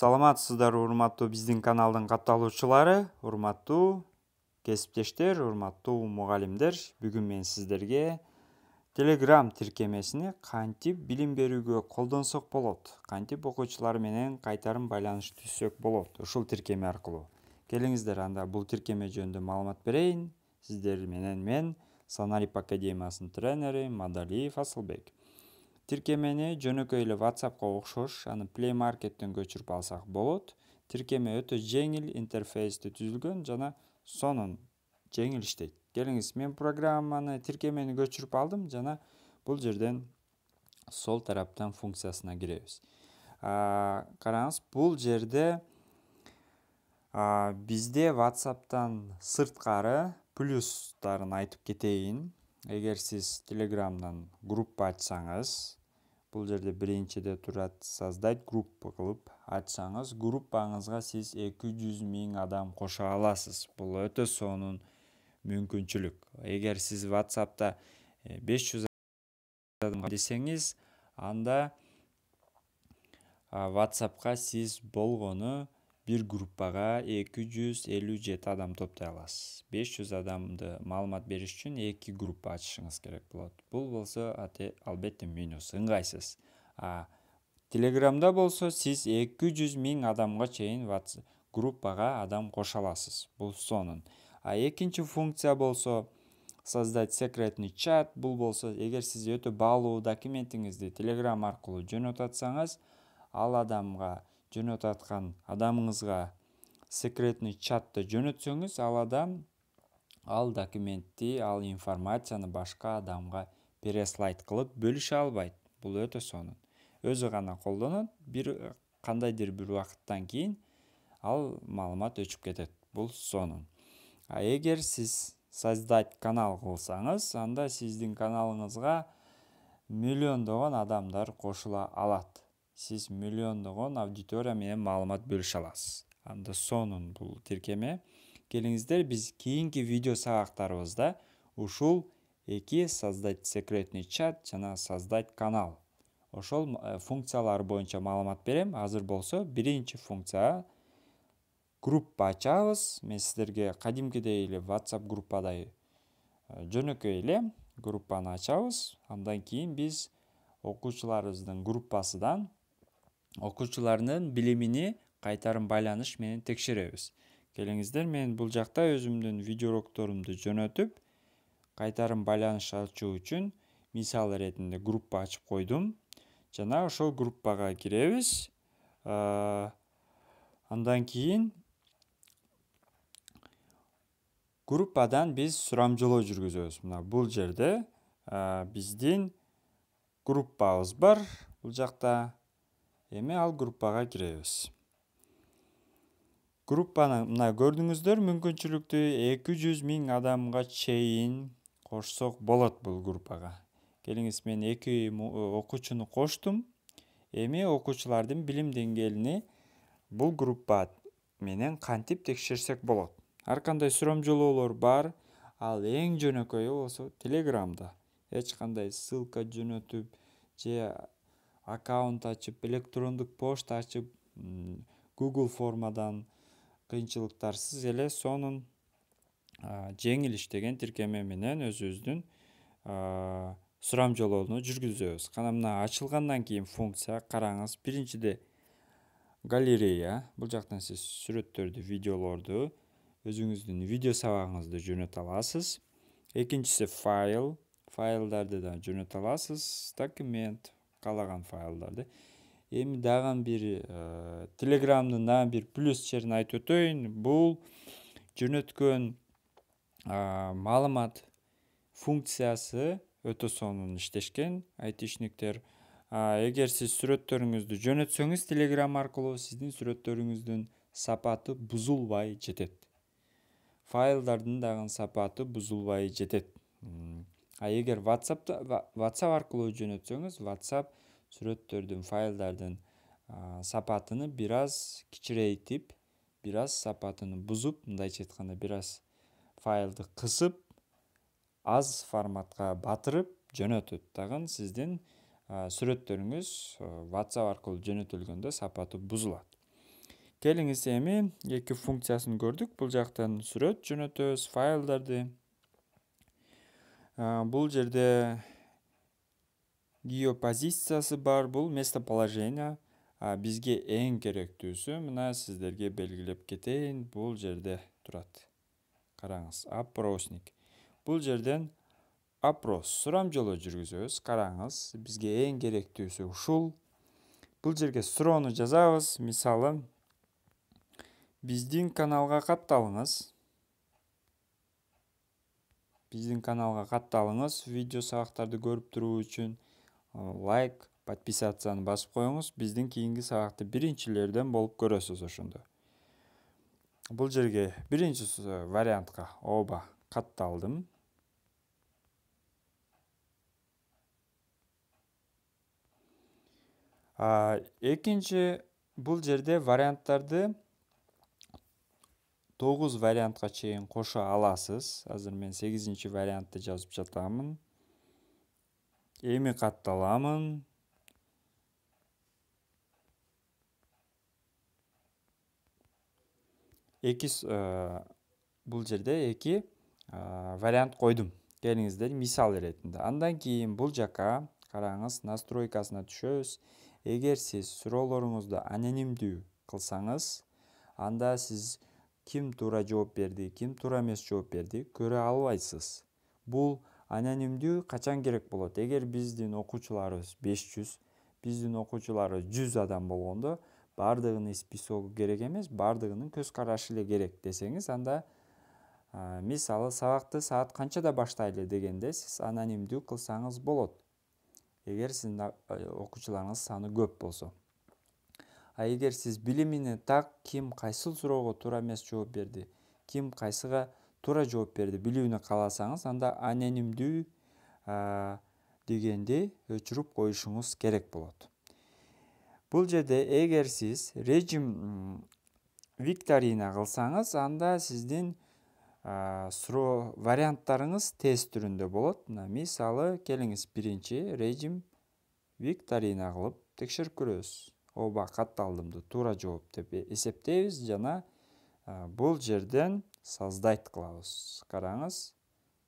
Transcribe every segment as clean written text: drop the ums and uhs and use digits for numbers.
Саламатсыздар, урматтуу биздин каналдын катталуучулары, урматтуу кесиптештер, урматтуу мугалимдер. Бүгүн мен сиздерге Telegram тиркемесини кантип билим берүүгө колдонсок болот, кантип окуучулар менен кайтарым байланыш түзсөк болот ушул тиркеме аркылуу. Келиңиздер, анда бул тиркеме жөнүндө маалымат берейин. Сиздер менен мен Санарип академиясынын тренери Мадалиев Асылбек. Тиркемени жөнөкөй эле WhatsApp'ка окшош, аны Play Market'тен көчүрүп алсак болот. Тиркеме өтө жеңил интерфейсте түзүлгөн жана сонун жеңил иштейт. Келиңиз, мен программаны тиркемени көчүрүп алдым жана бул жерден сол тараптан функциясына киребиз. Караңыз, бул жерде бизде WhatsApp'тан сырткары плюстарын айтып кетейин. Эгер сиз Telegram'дан группа ачсаңыз, бул жерде биринчиде турат создать группа кылып ачсаңыз, группаңызга сиз 200 000 адам кошо аласыз. Бул өтө сонун мүмкүнчүлүк. Эгер сиз WhatsApp'та 500 адам десеңиз, анда WhatsApp'ка сиз болгону бир группага 257 адам топтой аласыз. 500 адамды маалымат бериш үчүн 2 группа ачышыңыз керек болот. Бул болсо албетте минус, ыңгайсыз. Telegram'да болсо сиз 200 000 адамга чейин группага адам кошо аласыз. Бул сонун. Экинчи функция болсо создать секретный чат. Бул болсо, эгер сиз өтө баалуу документиңизди Telegram аркылуу жөнөтүп атсаңыз, ал адамга жөнөтүп аткан адамыңызга секретный чатты жөнөтсөңүз, ал адам ал документти, ал информацияны башка адамга переслайд кылып бөлүшө албайт. Бул өтө сонун. Өзү гана колдонот, кандайдыр бир убакыттан кийин ал маалымат өчүп кетет. Бул сонун. Эгер сиз создать канал кылсаңыз, анда сиздин каналыңызга миллиондогон адамдар кошула алат. Сиз миллиондогон аудитория менен маалымат бөлүшө аласыз. Анда сонун бул тиркеме. Келиңиздер, биз кийинки видео сабактарыбызда ушул эки создать секретный чат жана создать канал, ошол функциялар боюнча маалымат берем. Азыр болсо биринчи функция группа ачабыз. Мен сиздерге кадимкидей эле WhatsApp группадай жөнөкөй эле группаны ачабыз. Андан кийин биз окуучуларыбыздын группасынан окуучулардын билимини кайтарым байланыш менен текшеребиз. Келиңиздер, мен бул жакта өзүмдүн видео урокторумду жөнөтүп, кайтарым байланыш ачуу үчүн мисал иретинде группа ачып койдум. Жана ошол группага киребиз. Андан кийин группадан биз сурамжылоо жүргүзөбүз. Мына бул жерде биздин группабыз бар. Бул жакта эми ал группага киребиз. Группаны мына көрдүңүздөр, мүмкүнчүлүктү 200 000 адамга чейин кошсок болот бул группага. Келиңиз, мен 2 окуучуну коштум. Эми окуучулардын билим деңгээлини бул группа менен кантип текшерсек болот. Ар кандай сурамжылоолор бар. Ал эң жөнөкөйү болсо Telegram'да. Эч кандай ссылка жөнөтүп же аккаунт ачып, электрондук почта ачып, Google формадан кыйынчылыктарсыз эле сонун жеңил иштеген тиркеме менен өзүбүздүн сурамжылоону жүргүзөбүз. Кана мына ачылгандан кийин функция, караңыз. Биринчиде галерея. Бул жактан сиз сүрөттөрдү, видеолорду, өзүңүздүн видео сабагыңызды жөнөтө аласыз. Экинчиси файл. Файлдарды да жөнөтө аласыз. Документ, каалаган файлдарды. Эми дагы бир Telegram'дын дагы бир плюс жерин айтып өтөйүн. Бул жөнөткөн маалымат функциясы өтө сонун иштешкен. Айтишниктер, эгер сиз сүрөттөрүңүздү жөнөтсөңүз Telegram аркылуу, сиздин сүрөттөрүңүздүн сапаты бузулбай жетет. Файлдардын дагы сапаты бузулбай жетет. Эгер WhatsApp аркылуу жөнөтсөңүз, WhatsApp сүрөттөрдүн, файлдардын сапатыны бир аз кичирейтип, бир аз сапатыны бузуп, мындайча айтканда бир аз файлды кысып, аз форматка батырып жөнөтөт. Дагы сиздин сүрөттөрүңүз WhatsApp аркылуу жөнөтүлгөндө сапаты бузулат. Келиңиz эми эки функциясын көрдүк. Бул жактан сүрөт жөнөтөбүз, файлдарды. Бул жерде геопозициясы бар, бул местоположение. Бизге эң керектүүсү мына сиздерге белгилеп кетейин. Бул жерде турат. Караңыз, опросник. Бул жерден опрос, сурамжылоо жүргүзөбүз. Караңыз, бизге эң керектүүсү ушул. Бул жерге суроону жазабыз. Мисалы, биздин каналга катталыңыз. Биздин каналга катталыңыз. Видео сабактарды көрүп туруу үчүн лайк, подписацияны басып коюңуз. Биздин кийинки сабакты биринчилерден болуп көрөсүз ошондо. Бул жерге биринчи вариантка оба катталдым. Экинчи, бул жерде варианттарды 9 вариантка чейин кошо аласыз. Азыр мен 8-чи вариантты жазып жатамын. Эми катталамын. Бул жерде 2 вариант койдум. Келиңиздер мисал иретинде. Андан кийин бул жака караңыз, настройкасына түшөбүз. Эгер сиз суроолоруңузду анонимдүү кылсаңыз, анда сиз ким туура жооп берди, ким туура эмес жооп берди көрө албайсыз. Бул анонимдүү качан керек болот? Эгер биздин окуучуларыбыз 500, биздин окуучуларыбыз 100 адам болгондо, бардыгынын списогу керек эмес, бардыгынын көз карашы эле керек десеңиз, анда мисалы сабакты саат канчада баштайлы дегенде сиз анонимдүү кылсаңыз болот. Эгер сиздин окуучуларыңыз саны көп болсо. Эгер сиз билимине так ким кайсыл суроого туура эмес жооп берди, ким кайсыга туура жооп берди билүүнү кааласаңыз, анда анонимдүү дегенди өчүрүп коюшуңуз керек болот. Бул жерде эгер сиз режим викторина кылсаңыз, анда сиздин суроо варианттарыңыз тест түрүндө болот. Мисалы, келиңиз биринчи режим викторина кылып текшерип көрөбүз. Оба катталдымды туура жооп деп эсептейбиз жана бул жерден создать кылабыз. Караңыз,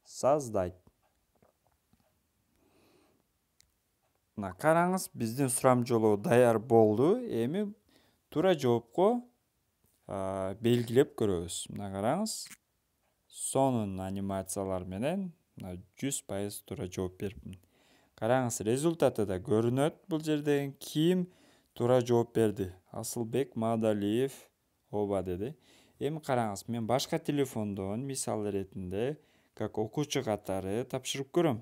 создать. Караңыз, биздин сурамжылоо даяр болду. Эми туура жоопко белгилеп көрөбүз. Мына караңыз, сонун анимациялар менен 100% туура жооп берипмин. Караңыз, результаты да көрүнөт. Бул жерден ким туура жооп берди? Асылбек Маадалиев оба деди. Эми караңыз, мен башка телефондон мисал иретинде как окуучу катары тапшырып көрөм.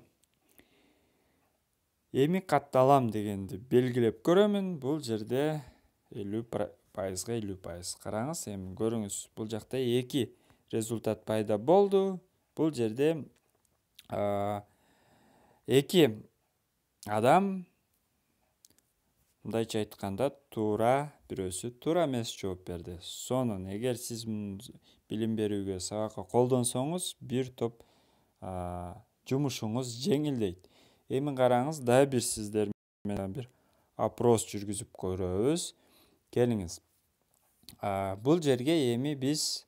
Эми катталам дегенди белгилеп көрөмүн. Бул жерде 50%, 50%. Караңыз, эми көрүңүз, бул жакта 2 результат пайда болду. Бул жерде 2 адам, мындайча айтканда, туура, бирөөсү туура эмес жооп берди. Сонун, эгер сиз билим берүүгө сабакка колдонсоңуз, бир топ жумушуңуз жеңилдейт. Эми караңыз, дагы бир сиздер менен бир опрос жүргүзүп көрөбүз. Келиңиз. Бул жерге эми биз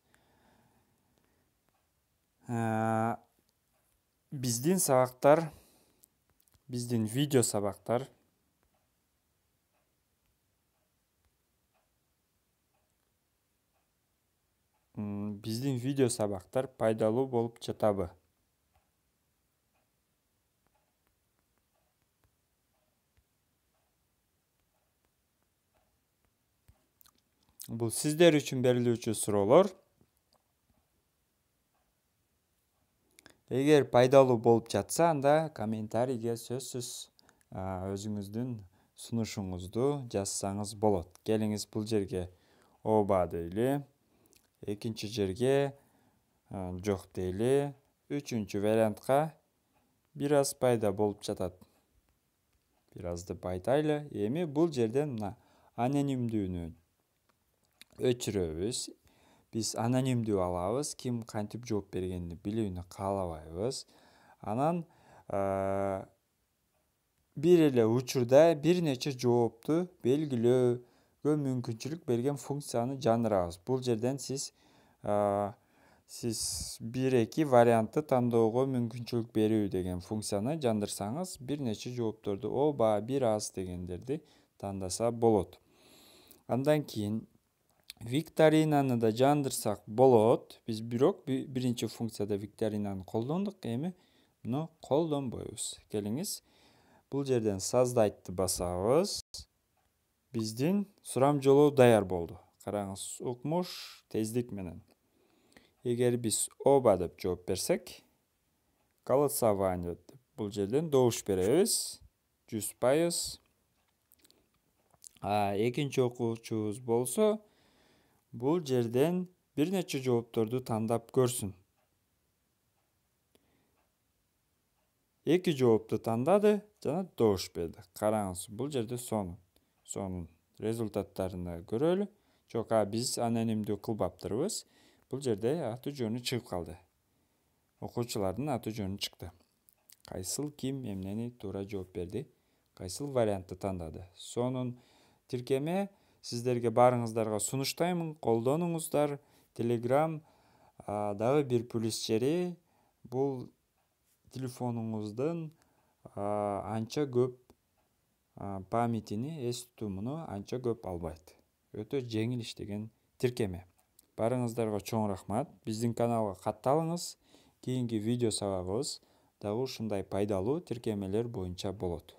биздин сабактар, биздин видео сабактар пайдалуу болуп жатабы? Бул сиздер үчүн берилүүчү суроолор. Эгер пайдалуу болуп жатса, анда комментарийге сөзсүз өзүңүздүн сунушуңузду жазсаңыз болот. Келиңиз, бул жерге оба дейли, экинчи жерге жок дейли, үчүнчү вариантка бир аз пайда болуп жатат. Бир азды байтайлы. Эми бул жерден мына анонимдүүнү өчүрөбүз. Биз анонимдүү алабыз, ким кантип жооп бергенин билүүнү каалабайбыз. Анан бир эле учурда бир нече жоопту белгилөө, мүмкүнчүлүк берген функцияны жандырабыз. Бул жерден сиз 1-2 вариантты тандоого мүмкүнчүлүк берүү деген функцияны жандырсаңыз, бир нече жоопторду оба, бир аз дегендерди тандаса болот. Андан кийин викторинаны да жандырсак болот. Биз бирок биринчи функцияда викторинаны колдондук, эми муну колдонбойбуз. Келиңиз, бул жерден создайтты басабыз. Биздин сурамжылоо даяр болду. Караңыз, укмуш тездик менен. Эгер биз оба деп жооп берсек, голосование деп бул жерден добуш беребиз. 100%. Экинчи окуучубуз болсо, бул жерден бир нече жоопторду тандап көрсүн. 2 жоопту тандады жана добуш берди. Караңыз, бул жерде сонун результаттарына көрөлү. Жок, биз анонимдүү кылбаптырбыз. Бул жерде аты жөнү чыгып калды. Окуучулардын аты жөнү чыкты. Кайсыл ким эмнени туура жооп берди, кайсыл вариантты тандады. Сонун тиркеме сиздерге баарыңыздарга сунуштаймын. Колдонуңуздар. Telegram дагы бир плюс жери, бул телефонуңуздун анча көп памятини, эс тутумуну анча көп албайт. Өтө жеңил иштеген тиркеме. Баарыңыздарга чоң рахмат. Биздин каналга катталыңыз. Кийинки видео сабагыбыз дагы ушундай пайдалуу тиркемелер боюнча болот.